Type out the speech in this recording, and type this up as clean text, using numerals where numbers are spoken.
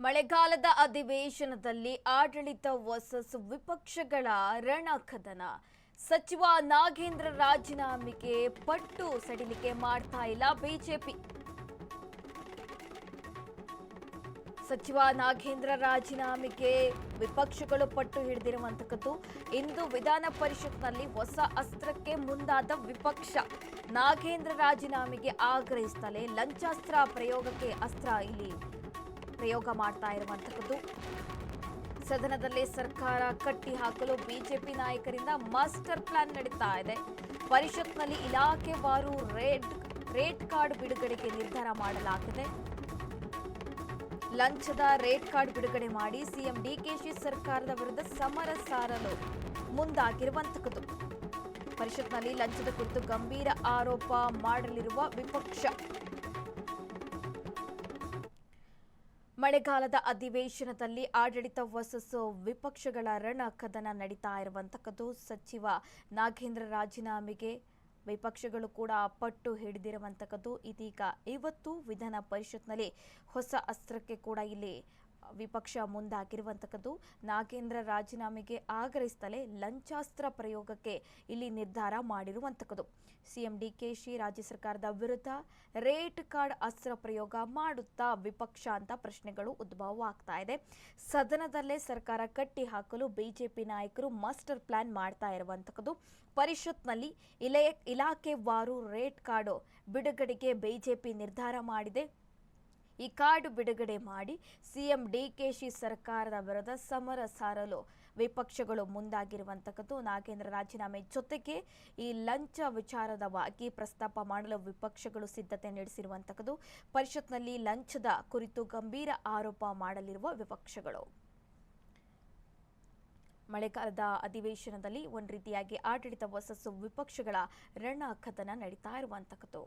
ಮಳೆಗಾಲದ ಅಧಿವೇಶನದಲ್ಲಿ ಆಡಳಿತ ವರ್ಸಸ್ ವಿಪಕ್ಷಗಳ ರಣಕದನ. ಸಚಿವ ನಾಗೇಂದ್ರ ರಾಜೀನಾಮೆಗೆ ಪಟ್ಟು ಸಡಿಲಿಕೆ ಮಾಡ್ತಾ ಇಲ್ಲ ಬಿಜೆಪಿ. ಸಚಿವ ನಾಗೇಂದ್ರ ರಾಜೀನಾಮೆಗೆ ವಿಪಕ್ಷಗಳು ಪಟ್ಟು ಹಿಡಿದಿರುವಂತದ್ದು. ಇಂದು ವಿಧಾನ ಪರಿಷತ್ನಲ್ಲಿ ಹೊಸ ಅಸ್ತ್ರಕ್ಕೆ ಮುಂದಾದ ವಿಪಕ್ಷ. ನಾಗೇಂದ್ರ ರಾಜೀನಾಮೆಗೆ ಆಗ್ರಹಿಸುತ್ತಲೇ ಲಂಚಾಸ್ತ್ರ ಪ್ರಯೋಗಕ್ಕೆ ಅಸ್ತ್ರ ಇಲ್ಲಿ ಪ್ರಯೋಗ ಮಾಡ್ತಾ ಇರುವಂತದ್ದು. ಸದನದಲ್ಲಿ ಸರ್ಕಾರ ಕಟ್ಟಿ ಹಾಕಲು ಬಿಜೆಪಿ ನಾಯಕರಿಂದ ಮಾಸ್ಟರ್ ಪ್ಲಾನ್ ನಡೀತಾ ಇದೆ. ಪರಿಷತ್ನಲ್ಲಿ ಇಲಾಖೆವಾರು ರೇಟ್ ಕಾರ್ಡ್ ಬಿಡುಗಡೆಗೆ ನಿರ್ಧಾರ ಮಾಡಲಾಗಿದೆ. ಲಂಚದ ರೇಟ್ ಕಾರ್ಡ್ ಬಿಡುಗಡೆ ಮಾಡಿ ಸಿಎಂ ಡಿಕೆಶಿ ಸರ್ಕಾರದ ವಿರುದ್ಧ ಸಮರ ಸಾರಲು ಮುಂದಾಗಿರುವಂತದ್ದು. ಪರಿಷತ್ನಲ್ಲಿ ಲಂಚದ ಕುರಿತು ಗಂಭೀರ ಆರೋಪ ಮಾಡಲಿರುವ ವಿಪಕ್ಷ. ಮಳೆಗಾಲದ ಅಧಿವೇಶನದಲ್ಲಿ ಆಡಳಿತ ವರ್ಸಸ್ ವಿಪಕ್ಷಗಳ ರಣಕದನ ನಡೀತಾ ಇರುವಂತದ್ದು. ಸಚಿವ ನಾಗೇಂದ್ರ ರಾಜೀನಾಮೆಗೆ ವಿಪಕ್ಷಗಳು ಕೂಡ ಪಟ್ಟು ಹಿಡಿದಿರುವಂತದ್ದು. ಇದೀಗ ಇವತ್ತು ವಿಧಾನ ಪರಿಷತ್ನಲ್ಲಿ ಹೊಸ ಅಸ್ತ್ರಕ್ಕೆ ಕೂಡ ಇಲ್ಲಿ ವಿಪಕ್ಷ ಮುಂದಾಗಿರುವಂತದ್ದು. ನಾಗೇಂದ್ರ ರಾಜೀನಾಮೆಗೆ ಆಗ್ರಹಿಸುತ್ತಲೇ ಲಂಚಾಸ್ತ್ರ ಪ್ರಯೋಗಕ್ಕೆ ಇಲ್ಲಿ ನಿರ್ಧಾರ ಮಾಡಿರುವಂತದ್ದು. ಸಿಎಂ ಡಿಕೆಶಿ ರಾಜ್ಯ ಸರ್ಕಾರದ ವಿರುದ್ಧ ರೇಟ್ ಕಾರ್ಡ್ ಅಸ್ತ್ರ ಪ್ರಯೋಗ ಮಾಡುತ್ತಾ ವಿಪಕ್ಷ ಅಂತ ಪ್ರಶ್ನೆಗಳು ಉದ್ಭವವಾಗ್ತಾ ಇದೆ. ಸದನದಲ್ಲೇ ಸರ್ಕಾರ ಕಟ್ಟಿ ಹಾಕಲು ಬಿಜೆಪಿ ನಾಯಕರು ಮಾಸ್ಟರ್ ಪ್ಲಾನ್ ಮಾಡ್ತಾ ಇರುವಂತದ್ದು. ಪರಿಷತ್ನಲ್ಲಿ ಇಲಾಖೆವಾರು ರೇಟ್ ಕಾರ್ಡ್ ಬಿಡುಗಡೆಗೆ ಬಿಜೆಪಿ ನಿರ್ಧಾರ ಮಾಡಿದೆ. ಈ ಕಾರ್ಡ್ ಬಿಡುಗಡೆ ಮಾಡಿ ಸಿಎಂ ಡಿಕೆಶಿ ಸರ್ಕಾರದ ವಿರುದ್ಧ ಸಮರ ಸಾರಲು ವಿಪಕ್ಷಗಳು ಮುಂದಾಗಿರುವಂತದ್ದು. ನಾಗೇಂದ್ರ ರಾಜೀನಾಮೆ ಜೊತೆಗೆ ಈ ಲಂಚ ವಿಚಾರದವಾಗಿ ಪ್ರಸ್ತಾಪ ಮಾಡಲು ವಿಪಕ್ಷಗಳು ಸಿದ್ಧತೆ ನಡೆಸಿರುವಂತದ್ದು. ಪರಿಷತ್ನಲ್ಲಿ ಲಂಚದ ಕುರಿತು ಗಂಭೀರ ಆರೋಪ ಮಾಡಲಿರುವ ವಿಪಕ್ಷಗಳು. ಮಳೆಗಾಲದ ಅಧಿವೇಶನದಲ್ಲಿ ಒಂದು ರೀತಿಯಾಗಿ ಆಡಳಿತ ವರ್ಸಸ್ ವಿಪಕ್ಷಗಳ ರಣಕದನ ನಡೀತಾ ಇರುವಂತದ್ದು.